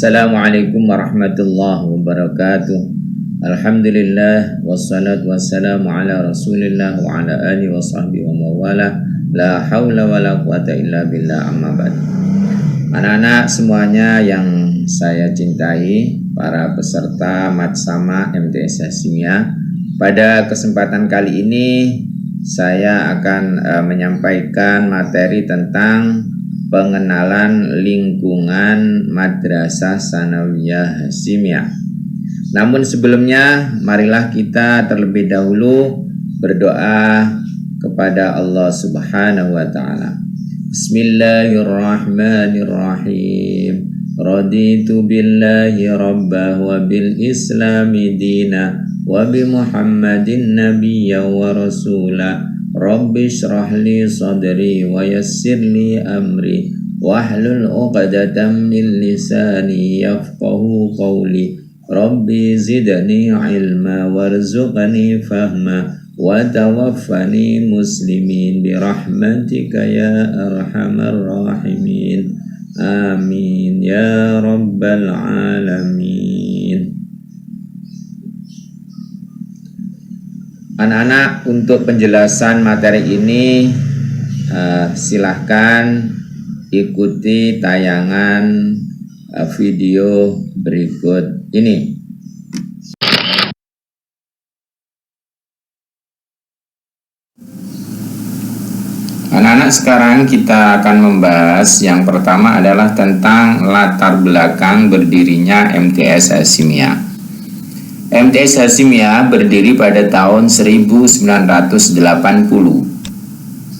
Assalamualaikum warahmatullahi wabarakatuh. Alhamdulillah wassalatu wassalamu ala Rasulillah wa ala alihi wa sahbihi wa mawala. La haula wa la quwata illa billah, amma ba'd. Anak-anak semuanya yang saya cintai, para peserta Matsama MTS Hasimiyah, pada kesempatan kali ini saya akan menyampaikan materi tentang pengenalan lingkungan Madrasah Tsanawiyah Hasimiyah. Namun sebelumnya, marilah kita terlebih dahulu berdoa kepada Allah Subhanahu wa taala. Bismillahirrahmanirrahim. Raditu billahi rabbah wa bil islami dina wa bi Muhammadin nabiyya wa rasulah. Rabbi shrah li sadri wa yassir li amri wahlul 'uqdatam min lisani yafqahu qawli. Rabbi zidni ilma warzuqni fahma wa tawaffani muslimin bi rahmatika ya arhamar rahimin. Amin ya rabbal alamin. Anak-anak, untuk penjelasan materi ini silahkan ikuti tayangan video berikut ini. Anak-anak, sekarang kita akan membahas yang pertama adalah tentang latar belakang berdirinya MTS Hasimiyah. MTS Hasimiyah berdiri pada tahun 1980.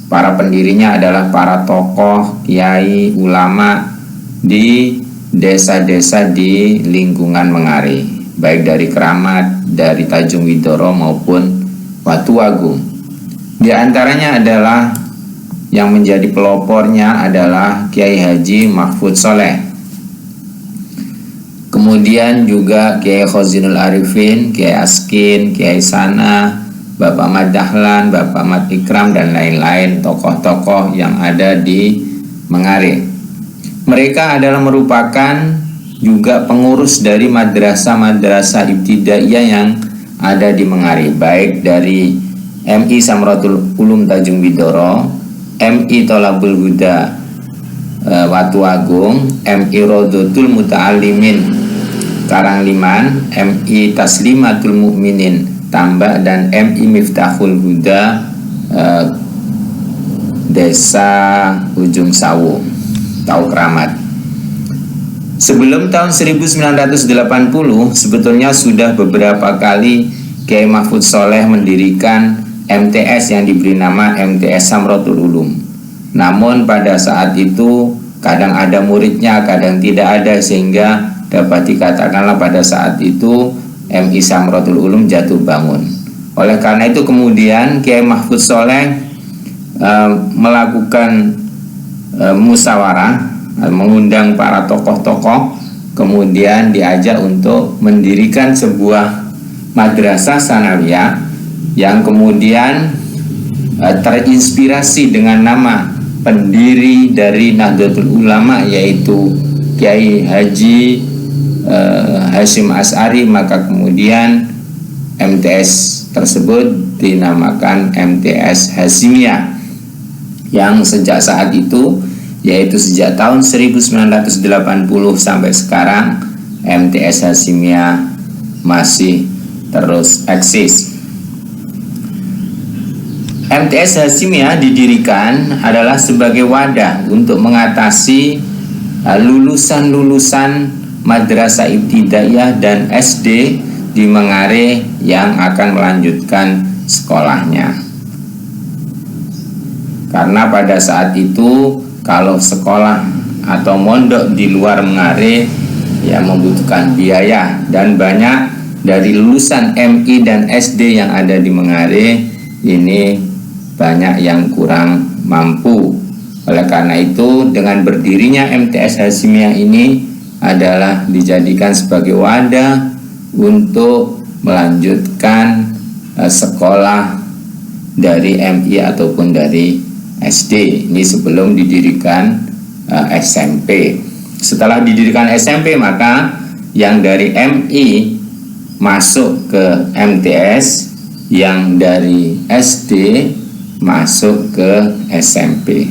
Para pendirinya adalah para tokoh, kiai, ulama di desa-desa di lingkungan Mengare, baik dari Keramat, dari Tanjung Widoro maupun Watuagung. Di antaranya adalah yang menjadi pelopornya adalah Kiai Haji Mahfud Soleh. Kemudian juga Kiai Khozinul Arifin, Kiai Askin, Kiai Sana, Bapak Ahmad Dahlan, Bapak Ahmad Ikram, dan lain-lain tokoh-tokoh yang ada di Mengare. Mereka adalah merupakan juga pengurus dari madrasah-madrasah ibtidaiyah yang ada di Mengare, baik dari MI Samratul Ulum Tanjung Widoro, MI Tholabul Huda Watuagung, MI Rodotul Muta'alimin Karangliman, MI Taslimatul Mukminin Tambak, dan MI Miftahul Huda Desa Ujung Sawu, Tau Keramat. Sebelum tahun 1980 sebetulnya sudah beberapa kali Kiai Mahfud Soleh mendirikan MTS yang diberi nama MTS Samratul Ulum. Namun pada saat itu kadang ada muridnya, kadang tidak ada, sehingga dapat dikatakanlah pada saat itu MI Samratul Ulum jatuh bangun. Oleh karena itu kemudian Kiai Mahfud Soleh melakukan musyawarah, mengundang para tokoh-tokoh, kemudian diajak untuk mendirikan sebuah madrasah tsanawiyah yang kemudian terinspirasi dengan nama pendiri dari Nahdlatul Ulama, yaitu Kiai Haji Hasyim Asy'ari. Maka kemudian MTS tersebut dinamakan MTS Hasimiyah, yang sejak saat itu, yaitu sejak tahun 1980 sampai sekarang, MTS Hasimiyah masih terus eksis. MTS Hasimiyah didirikan adalah sebagai wadah untuk mengatasi lulusan-lulusan madrasah ibtidaiyah dan SD di Mengare yang akan melanjutkan sekolahnya. Karena pada saat itu kalau sekolah atau mondok di luar Mengare ya membutuhkan biaya, dan banyak dari lulusan MI dan SD yang ada di Mengare ini banyak yang kurang mampu. Oleh karena itu, dengan berdirinya MTS Hasimiyah ini adalah dijadikan sebagai wadah untuk melanjutkan sekolah dari MI ataupun dari SD. Ini sebelum didirikan SMP. Setelah didirikan SMP, maka yang dari MI masuk ke MTS, yang dari SD masuk ke SMP.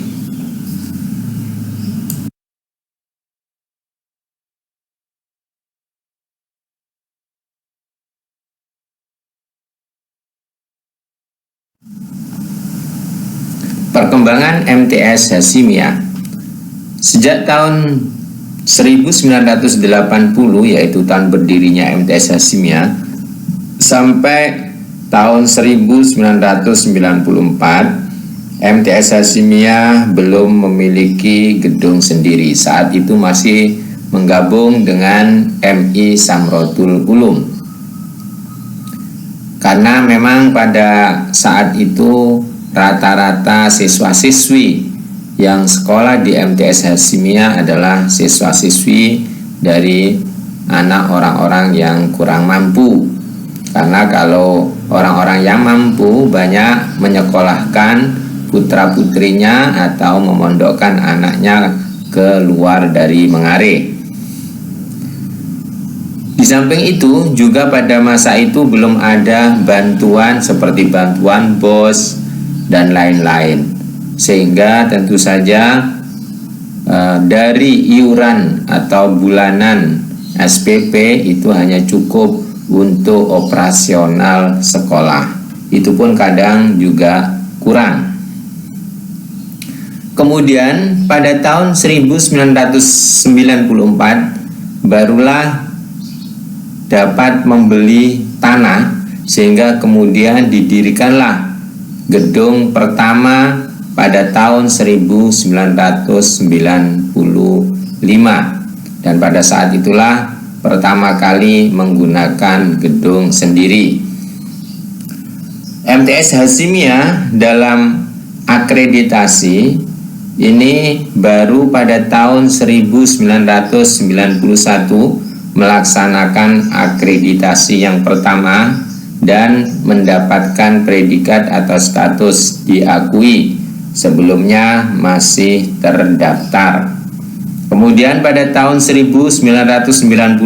Perkembangan MTS Hasyimiyah. Sejak tahun 1980, yaitu tahun berdirinya MTS Hasyimiyah, sampai tahun 1994, MTS Hasyimiyah belum memiliki gedung sendiri. Saat itu masih menggabung dengan MI Samrotul Ulum. Karena memang pada saat itu rata-rata siswa-siswi yang sekolah di MTS Hasyimiyah adalah siswa-siswi dari anak orang-orang yang kurang mampu. Karena kalau orang-orang yang mampu banyak menyekolahkan putra-putrinya atau memondokkan anaknya ke luar dari Mengare. Di samping itu juga pada masa itu belum ada bantuan seperti bantuan BOS dan lain-lain, sehingga tentu saja dari iuran atau bulanan SPP itu hanya cukup untuk operasional sekolah. Itu pun kadang juga kurang. Kemudian pada tahun 1994 barulah dapat membeli tanah, sehingga kemudian didirikanlah gedung pertama pada tahun 1995, dan pada saat itulah pertama kali menggunakan gedung sendiri. MTS Hasyimiyah dalam akreditasi ini baru pada tahun 1991 melaksanakan akreditasi yang pertama dan mendapatkan predikat atau status diakui. Sebelumnya masih terdaftar. Kemudian pada tahun 1999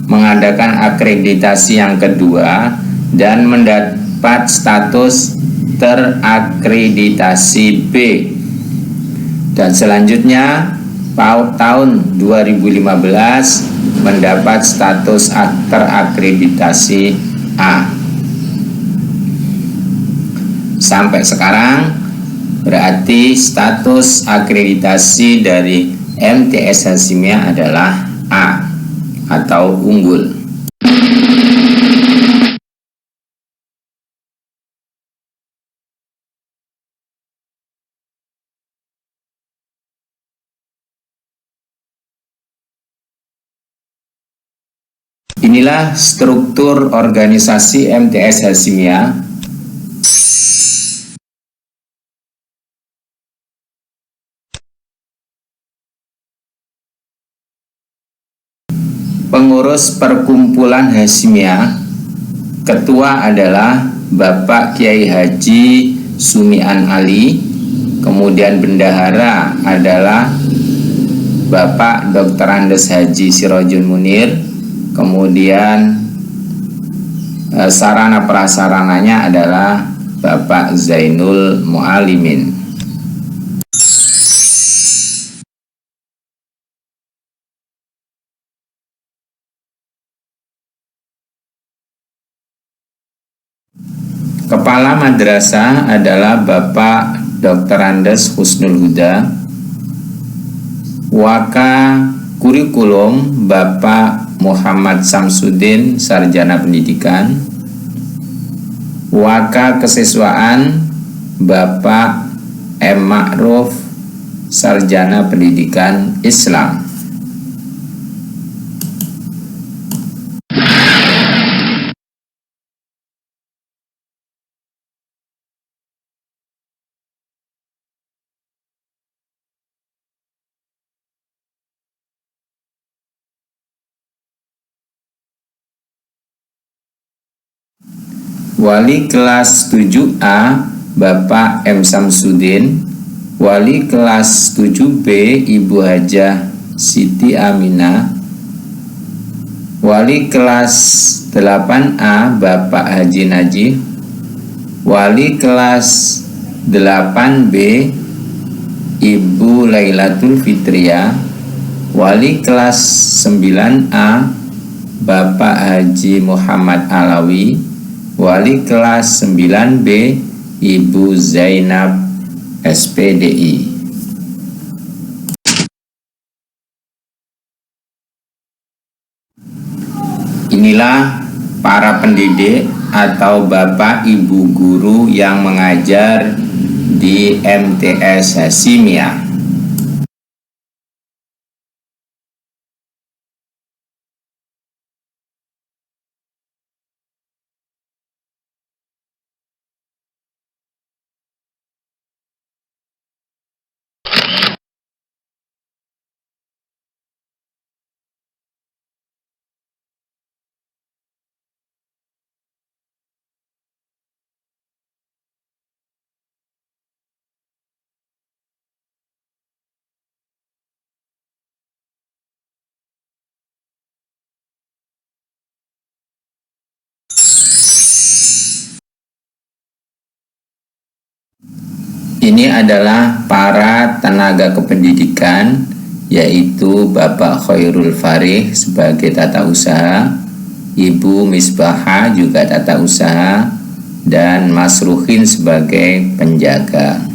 mengadakan akreditasi yang kedua dan mendapat status terakreditasi B. Dan selanjutnya tahun 2015 mendapat status terakreditasi A. Sampai sekarang berarti status akreditasi dari MTS Hasyimiyah adalah A atau unggul. Inilah struktur organisasi MTS Hasyimiyah. Pengurus perkumpulan Hasyimiyah, ketua adalah Bapak Kiai Haji Sumian Ali, kemudian bendahara adalah Bapak Dr. Andes Haji Sirojun Munir, kemudian sarana prasarananya adalah Bapak Zainul Mualimin. Kepala madrasah adalah Bapak Dr. Andes Husnul Huda. Waka kurikulum Bapak Muhammad Samsudin, Sarjana Pendidikan. Waka kesiswaan Bapak M. Ma'ruf, Sarjana Pendidikan Islam. Wali kelas 7A Bapak M. Samsudin, wali kelas 7B Ibu Hajah Siti Aminah. Wali kelas 8A Bapak Haji Najih. Wali kelas 8B Ibu Lailatul Fitriah. Wali kelas 9A Bapak Haji Muhammad Alawi. Wali kelas 9B Ibu Zainab SPDI. Inilah para pendidik atau Bapak Ibu guru yang mengajar di MTS Hasyimiyah. Ini adalah para tenaga kependidikan, yaitu Bapak Khairul Farih sebagai tata usaha, Ibu Misbahah juga tata usaha, dan Mas Ruhin sebagai penjaga.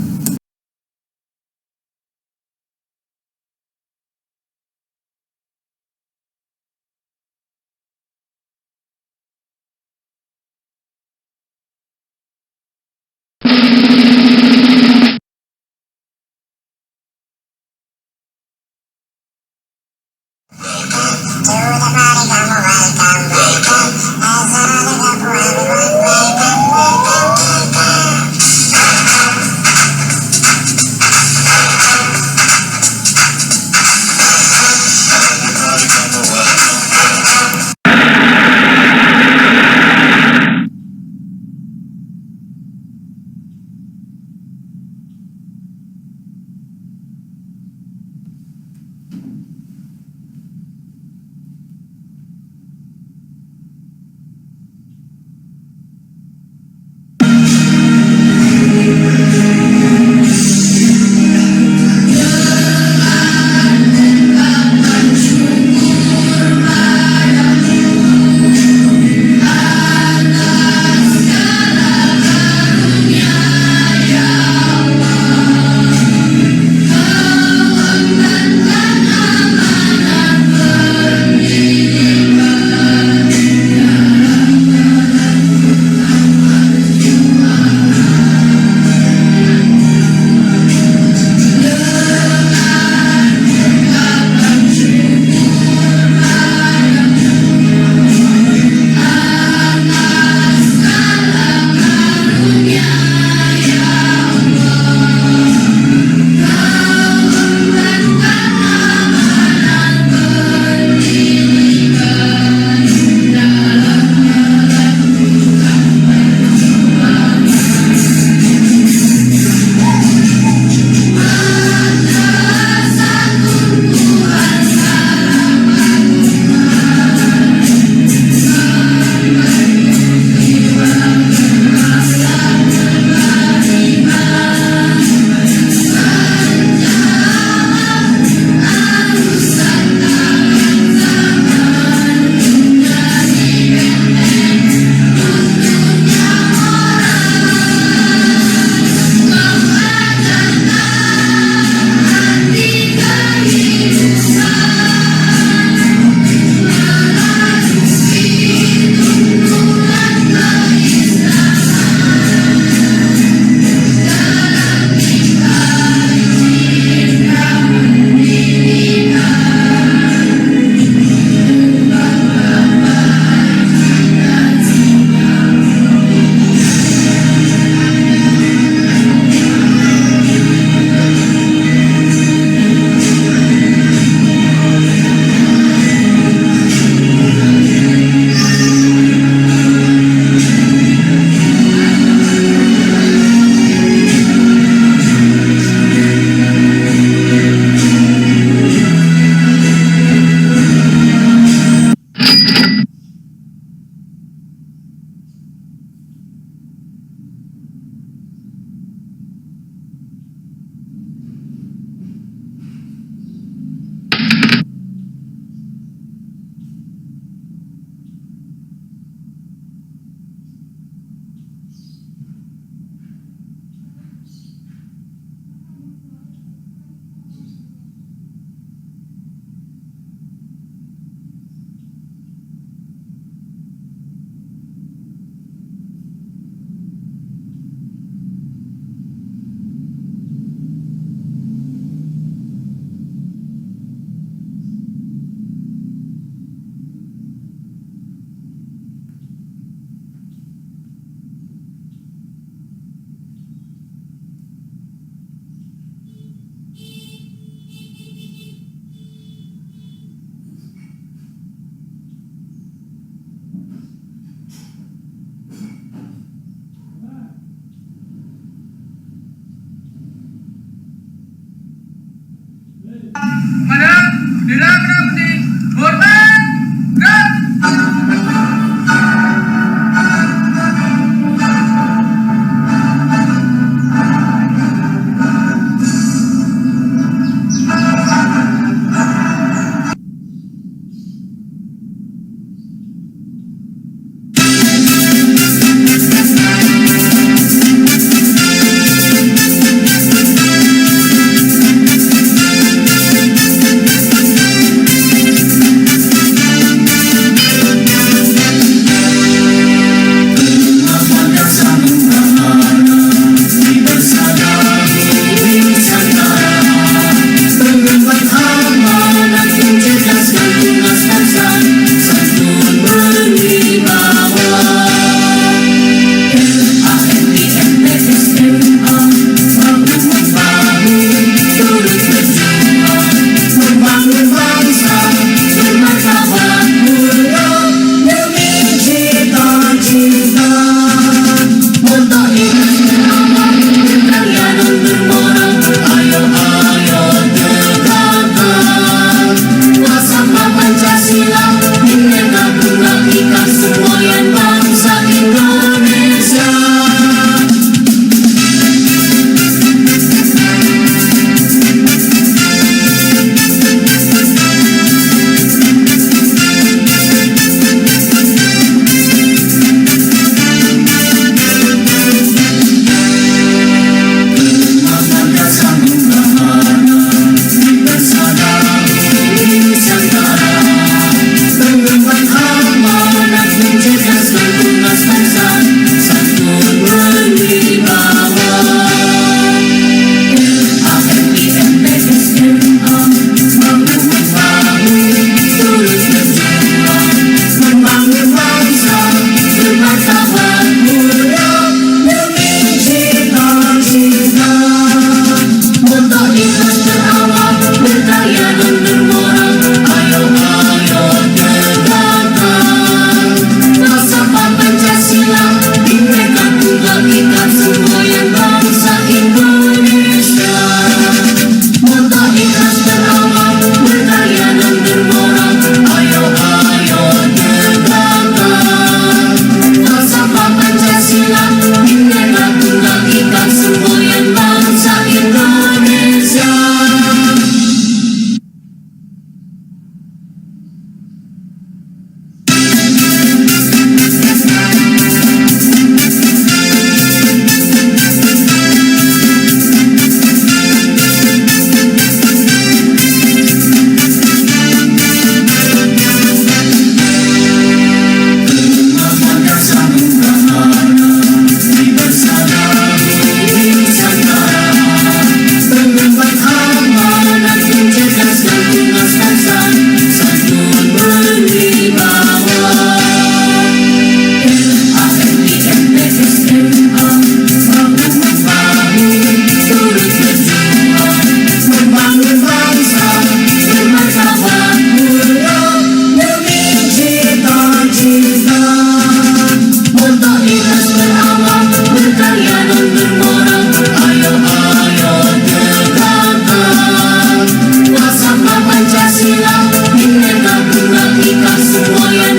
Pancasila, Bhinneka Tunggal Ika, semua yang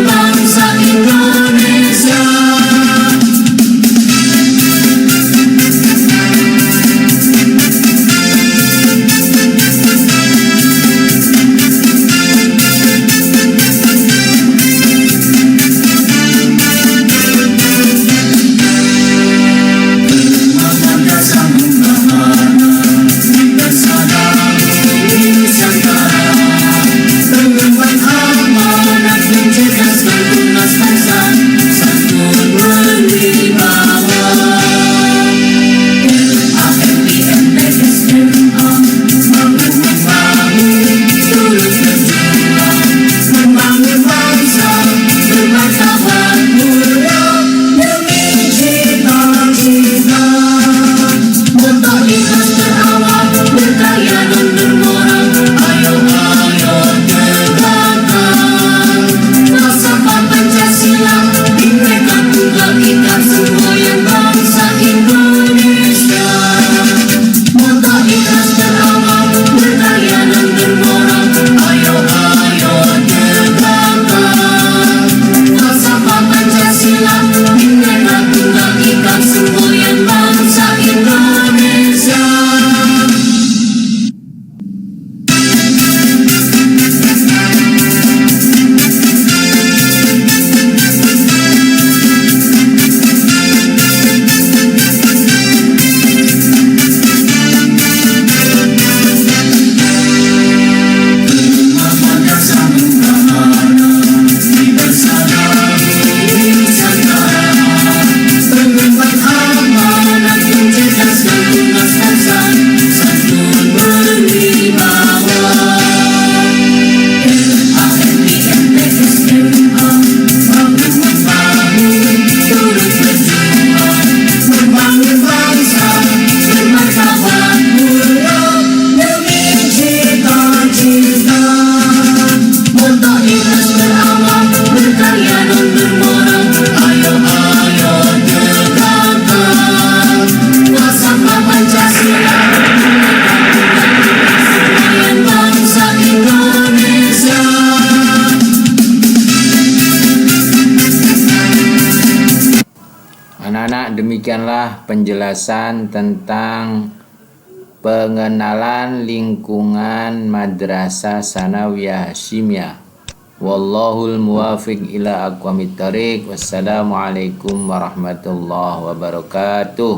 Anak-anak, demikianlah penjelasan tentang pengenalan lingkungan Madrasah Sanawiyah Hasyimiyah. Wallahul muwafiq ila aqwamit thariq. Wassalamualaikum warahmatullahi wabarakatuh.